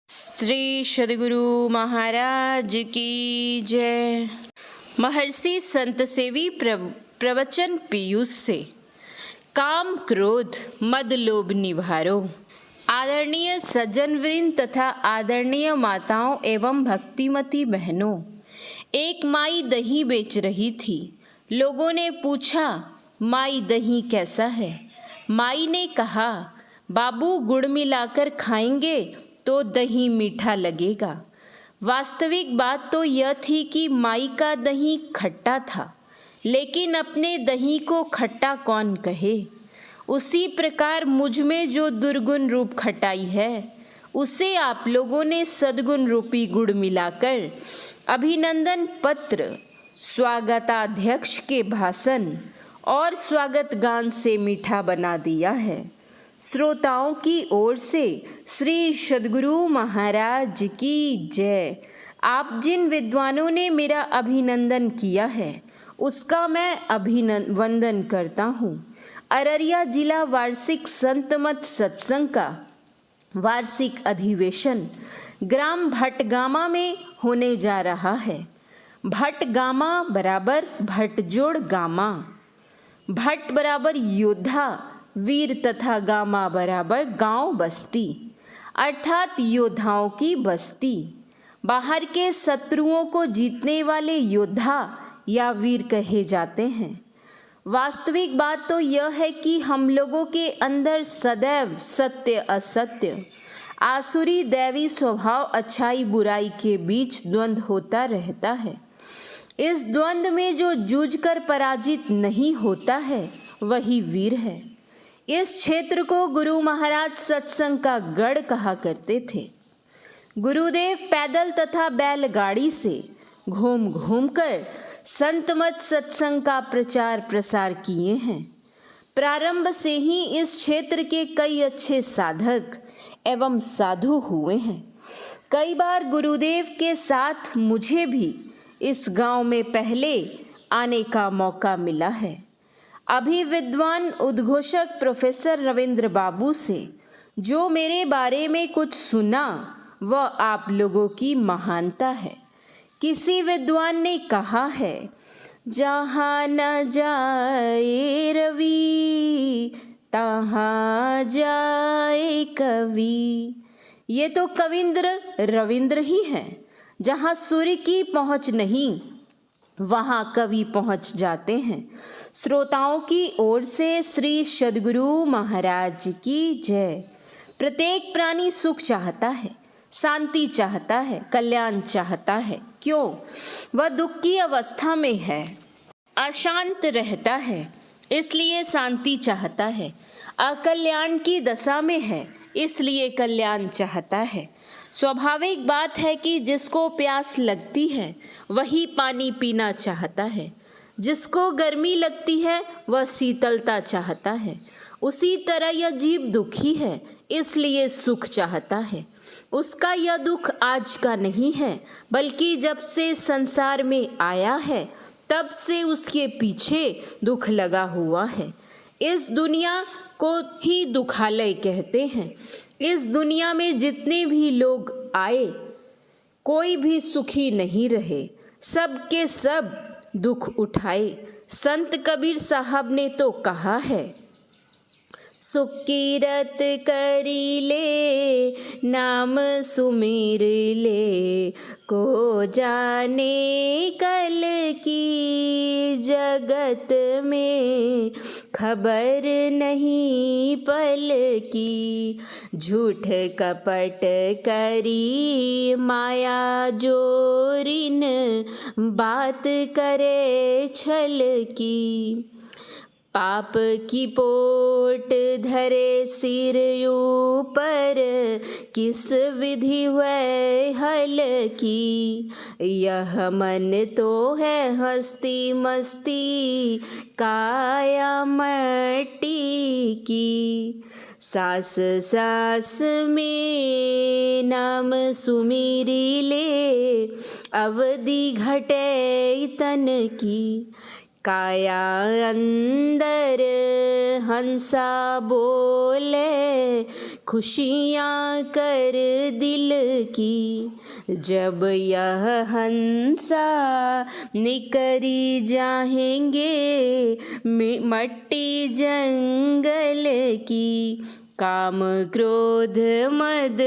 श्री सद्गुरु महाराज की जय। महर्षि संत सेवी प्रवचन पीयूष से काम क्रोध मद लोभ निवारो। आदरणीय सज्जन वृंद तथा आदरणीय माताओं एवं भक्तिमती बहनों, एक माई दही बेच रही थी। लोगों ने पूछा, माई दही कैसा है? माई ने कहा, बाबू गुड़ मिलाकर खाएंगे तो दही मीठा लगेगा। वास्तविक बात तो यह थी कि माई का दही खट्टा था, लेकिन अपने दही को खट्टा कौन कहे। उसी प्रकार मुझ में जो दुर्गुण रूप खटाई है, उसे आप लोगों ने सद्गुण रूपी गुड़ मिलाकर अभिनंदन पत्र, स्वागताध्यक्ष के भाषण और स्वागत गान से मीठा बना दिया है। श्रोताओं की ओर से श्री सद्गुरु महाराज की जय। आप जिन विद्वानों ने मेरा अभिनंदन किया है, उसका मैं अभिनंदन करता हूँ। अररिया जिला वार्षिक संतमत सत्संग का वार्षिक अधिवेशन ग्राम भटगामा में होने जा रहा है। भटगामा बराबर भटजोड़ गामा, भट बराबर योद्धा वीर तथा गामा बराबर गांव बस्ती, अर्थात योद्धाओं की बस्ती। बाहर के शत्रुओं को जीतने वाले योद्धा या वीर कहे जाते हैं। वास्तविक बात तो यह है कि हम लोगों के अंदर सदैव सत्य असत्य, आसुरी दैवी स्वभाव, अच्छाई बुराई के बीच द्वंद्व होता रहता है। इस द्वंद्व में जो जूझकर पराजित नहीं होता है, वही वीर है। इस क्षेत्र को गुरु महाराज सत्संग का गढ़ कहा करते थे। गुरुदेव पैदल तथा बैलगाड़ी से घूम घूम कर संतमत सत्संग का प्रचार प्रसार किए हैं। प्रारंभ से ही इस क्षेत्र के कई अच्छे साधक एवं साधु हुए हैं। कई बार गुरुदेव के साथ मुझे भी इस गांव में पहले आने का मौका मिला है। अभी विद्वान उद्घोषक प्रोफेसर रविंद्र बाबू से जो मेरे बारे में कुछ सुना, वह आप लोगों की महानता है। किसी विद्वान ने कहा है, जहाँ न जाए रवि तहाँ जाए कवि। ये तो कविंद्र रविंद्र ही हैं। जहाँ सूर्य की पहुँच नहीं, वहाँ कवि पहुँच जाते हैं। श्रोताओं की ओर से श्री सद्गुरु महाराज की जय। प्रत्येक प्राणी सुख चाहता है, शांति चाहता है, कल्याण चाहता है। क्यों? वह दुख की अवस्था में है, अशांत रहता है, इसलिए शांति चाहता है। अकल्याण की दशा में है, इसलिए कल्याण चाहता है। स्वाभाविक बात है कि जिसको प्यास लगती है, वही पानी पीना चाहता है। जिसको गर्मी लगती है, वह शीतलता चाहता है। उसी तरह यह जीव दुखी है, इसलिए सुख चाहता है। उसका यह दुख आज का नहीं है, बल्कि जब से संसार में आया है, तब से उसके पीछे दुख लगा हुआ है। इस दुनिया को ही दुखालय कहते हैं। इस दुनिया में जितने भी लोग आए, कोई भी सुखी नहीं रहे, सब के सब दुख उठाए। संत कबीर साहब ने तो कहा है, सुख कीरत करी ले, नाम सुमिर ले, को जाने कल की जगत में खबर नहीं पल की। झूठ कपट करी माया जोरिन, बात करे छल की। पाप की पोट धरे सिर ऊपर, किस विधि हुए हल की। यह मन तो है हस्ती मस्ती, काया मट्टी की। सास सास में नाम सुमिरी ले, अवधि घटे तन की। काया अंदर हंसा बोले, खुशियाँ कर दिल की। जब यह हंसा निकरी जाएंगे मट्टी जंगल की। काम क्रोध मद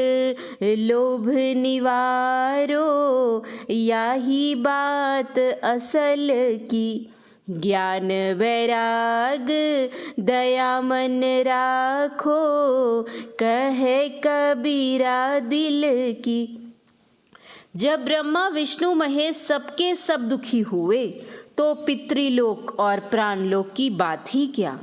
लोभ निवारो, यही बात असल की। ज्ञान वैराग दया मन राखो, कहे कबीरा दिल की। जब ब्रह्मा विष्णु महेश सबके सब दुखी हुए तो पितृलोक और प्राणलोक की बात ही क्या।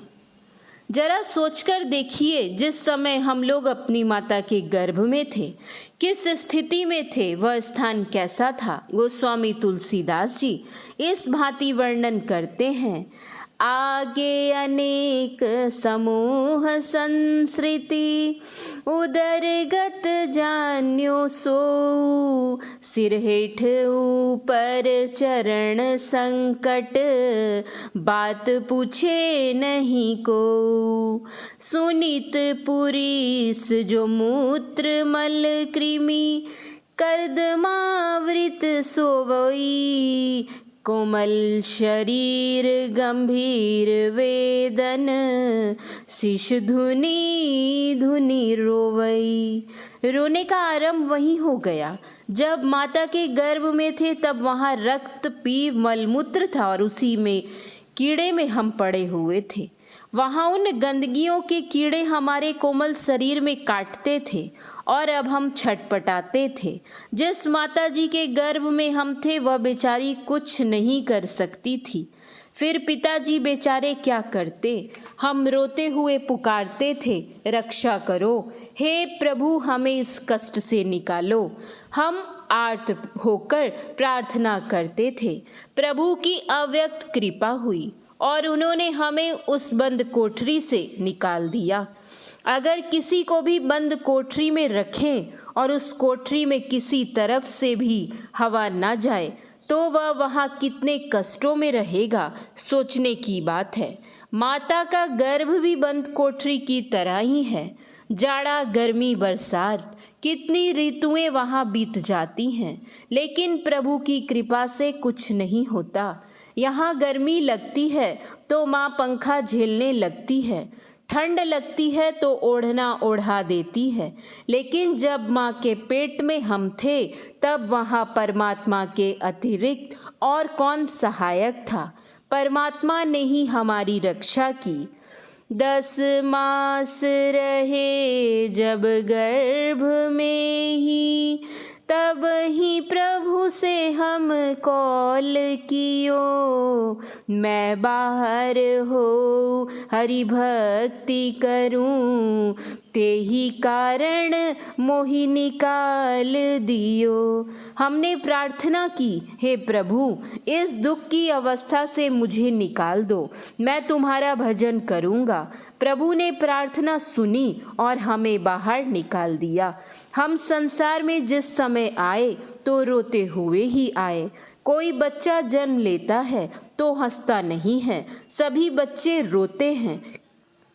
जरा सोचकर देखिए, जिस समय हम लोग अपनी माता के गर्भ में थे, किस स्थिति में थे, वह स्थान कैसा था। गोस्वामी तुलसीदास जी इस भांति वर्णन करते हैं। आगे अनेक समूह संसृति, उदरगत जान्यो सो। सिर हेठ ऊपर चरण संकट, बात पूछे नहीं को। सुनीत पुरीस जो मूत्र मल कृमि, कर्दमावृत सोवई। कोमल शरीर गंभीर वेदन, शिशु धुनी धुनी रोवई। रोने का आरंभ वहीं हो गया जब माता के गर्भ में थे। तब वहाँ रक्त पीव मलमूत्र था और उसी में कीड़े में हम पड़े हुए थे। वहाँ उन गंदगियों के कीड़े हमारे कोमल शरीर में काटते थे और अब हम छटपटाते थे। जिस माता जी के गर्भ में हम थे वह बेचारी कुछ नहीं कर सकती थी। फिर पिताजी बेचारे क्या करते। हम रोते हुए पुकारते थे, रक्षा करो, हे प्रभु हमें इस कष्ट से निकालो। हम आर्त होकर प्रार्थना करते थे। प्रभु की अव्यक्त कृपा हुई और उन्होंने हमें उस बंद कोठरी से निकाल दिया। अगर किसी को भी बंद कोठरी में रखें और उस कोठरी में किसी तरफ से भी हवा ना जाए तो वह वहाँ कितने कष्टों में रहेगा, सोचने की बात है। माता का गर्भ भी बंद कोठरी की तरह ही है। जाड़ा गर्मी बरसात कितनी ऋतुएं वहाँ बीत जाती हैं, लेकिन प्रभु की कृपा से कुछ नहीं होता। यहाँ गर्मी लगती है तो माँ पंखा झेलने लगती है, ठंड लगती है तो ओढ़ना ओढ़ा देती है। लेकिन जब माँ के पेट में हम थे तब वहाँ परमात्मा के अतिरिक्त और कौन सहायक था। परमात्मा ने ही हमारी रक्षा की। 10 मास रहे जब गर्भ में ही, तब ही प्रभु से हम कॉल कियो। मैं बाहर हो हरि भक्ति करूं, ते ही कारण मोहि निकाल दियो। हमने प्रार्थना की, हे प्रभु इस दुख की अवस्था से मुझे निकाल दो, मैं तुम्हारा भजन करूँगा। प्रभु ने प्रार्थना सुनी और हमें बाहर निकाल दिया। हम संसार में जिस समय आए तो रोते हुए ही आए। कोई बच्चा जन्म लेता है तो हंसता नहीं है, सभी बच्चे रोते हैं।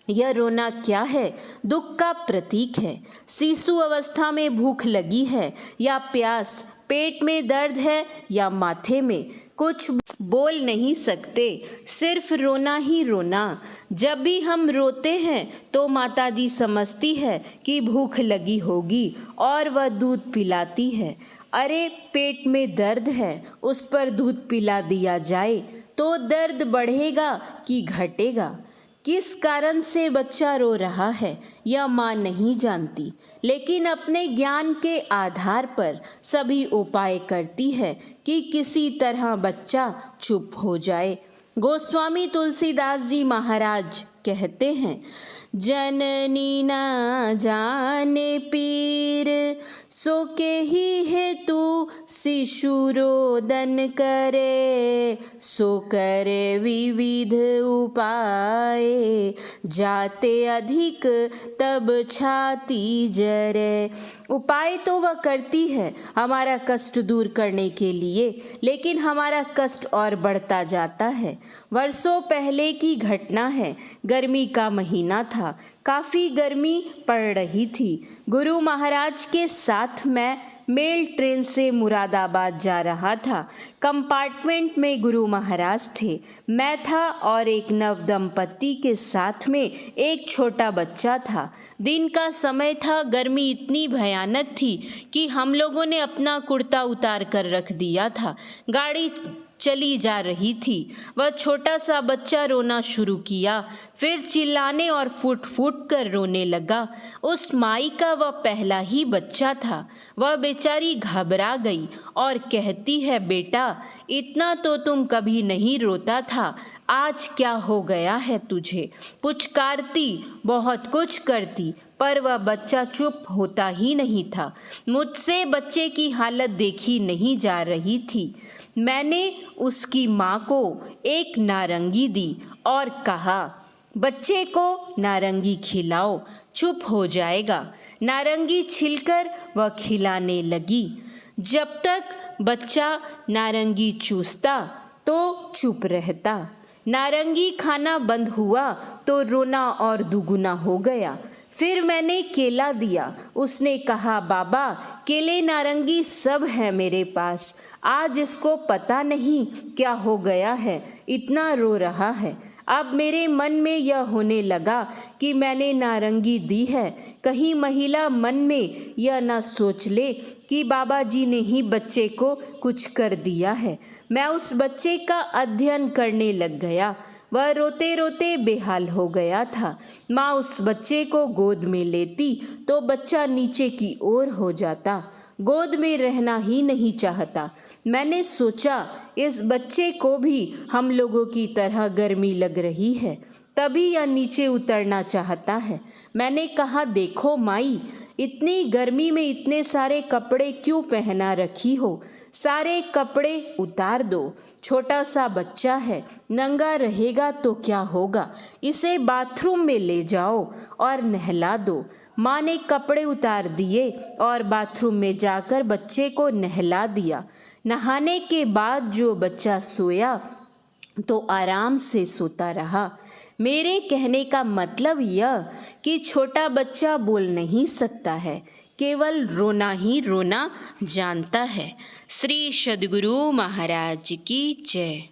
यह रोना क्या है? दुख का प्रतीक है। शिशु अवस्था में भूख लगी है या प्यास, पेट में दर्द है या माथे में, कुछ बोल नहीं सकते, सिर्फ रोना ही रोना। जब भी हम रोते हैं तो माताजी समझती है कि भूख लगी होगी और वह दूध पिलाती है। अरे पेट में दर्द है, उस पर दूध पिला दिया जाए तो दर्द बढ़ेगा कि घटेगा। किस कारण से बच्चा रो रहा है यह माँ नहीं जानती, लेकिन अपने ज्ञान के आधार पर सभी उपाय करती है कि किसी तरह बच्चा चुप हो जाए। गोस्वामी तुलसीदास जी महाराज कहते हैं, जननी ना जाने पीर, सो के ही हेतु शिशु रोदन करे। सो करे विविध उपाय, जाते अधिक तब छाती जरे। उपाय तो वह करती है हमारा कष्ट दूर करने के लिए, लेकिन हमारा कष्ट और बढ़ता जाता है। वर्षों पहले की घटना है। गर्मी का महीना था, काफ़ी गर्मी पड़ रही थी। गुरु महाराज के साथ मैं मेल ट्रेन से मुरादाबाद जा रहा था। कंपार्टमेंट में गुरु महाराज थे, मैं था और एक नव दंपति के साथ में एक छोटा बच्चा था। दिन का समय था, गर्मी इतनी भयानक थी कि हम लोगों ने अपना कुर्ता उतार कर रख दिया था। गाड़ी चली जा रही थी। वह छोटा सा बच्चा रोना शुरू किया, फिर चिल्लाने और फूट फूट कर रोने लगा। उस माई का वह पहला ही बच्चा था। वह बेचारी घबरा गई और कहती है, बेटा इतना तो तुम कभी नहीं रोता था, आज क्या हो गया है तुझे? पुचकारती, बहुत कुछ करती, पर वह बच्चा चुप होता ही नहीं था। मुझसे बच्चे की हालत देखी नहीं जा रही थी। मैंने उसकी माँ को एक नारंगी दी और कहा, बच्चे को नारंगी खिलाओ, चुप हो जाएगा। नारंगी छिलकर वह खिलाने लगी। जब तक बच्चा नारंगी चूसता तो चुप रहता। नारंगी खाना बंद हुआ तो रोना और दुगुना हो गया। फिर मैंने केला दिया। उसने कहा, बाबा केले नारंगी सब है मेरे पास, आज इसको पता नहीं क्या हो गया है, इतना रो रहा है। अब मेरे मन में यह होने लगा कि मैंने नारंगी दी है, कहीं महिला मन में यह न सोच ले कि बाबा जी ने ही बच्चे को कुछ कर दिया है। मैं उस बच्चे का अध्ययन करने लग गया। वह रोते रोते बेहाल हो गया था। माँ उस बच्चे को गोद में लेती तो बच्चा नीचे की ओर हो जाता, गोद में रहना ही नहीं चाहता। मैंने सोचा इस बच्चे को भी हम लोगों की तरह गर्मी लग रही है, तभी यह नीचे उतरना चाहता है। मैंने कहा, देखो माई, इतनी गर्मी में इतने सारे कपड़े क्यों पहना रखी हो? सारे कपड़े उतार दो। छोटा सा बच्चा है, नंगा रहेगा तो क्या होगा? इसे बाथरूम में ले जाओ और नहला दो। माँ ने कपड़े उतार दिए और बाथरूम में जाकर बच्चे को नहला दिया। नहाने के बाद जो बच्चा सोया तो आराम से सोता रहा। मेरे कहने का मतलब यह कि छोटा बच्चा बोल नहीं सकता है, केवल रोना ही रोना जानता है। श्री सद्गुरु महाराज की जय।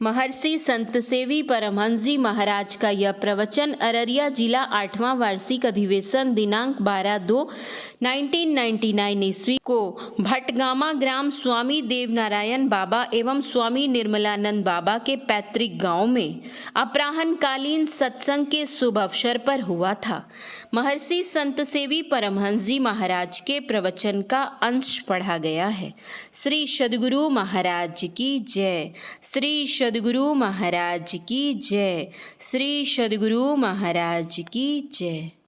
महर्षि संत सेवी परमहंस जी महाराज का यह प्रवचन अररिया जिला 8वां वार्षिक अधिवेशन दिनांक 12/2/1999 ईस्वी को भटगामा ग्राम स्वामी देवनारायण बाबा एवं स्वामी निर्मलानंद बाबा के पैतृक गांव में अपराह्नकालीन सत्संग के शुभ अवसर पर हुआ था। महर्षि संत सेवी परमहंस जी महाराज के प्रवचन का अंश पढ़ा गया है। श्री सद्गुरु महाराज की जय। श्री सद्गुरु महाराज की जय। श्री सद्गुरु महाराज की जय।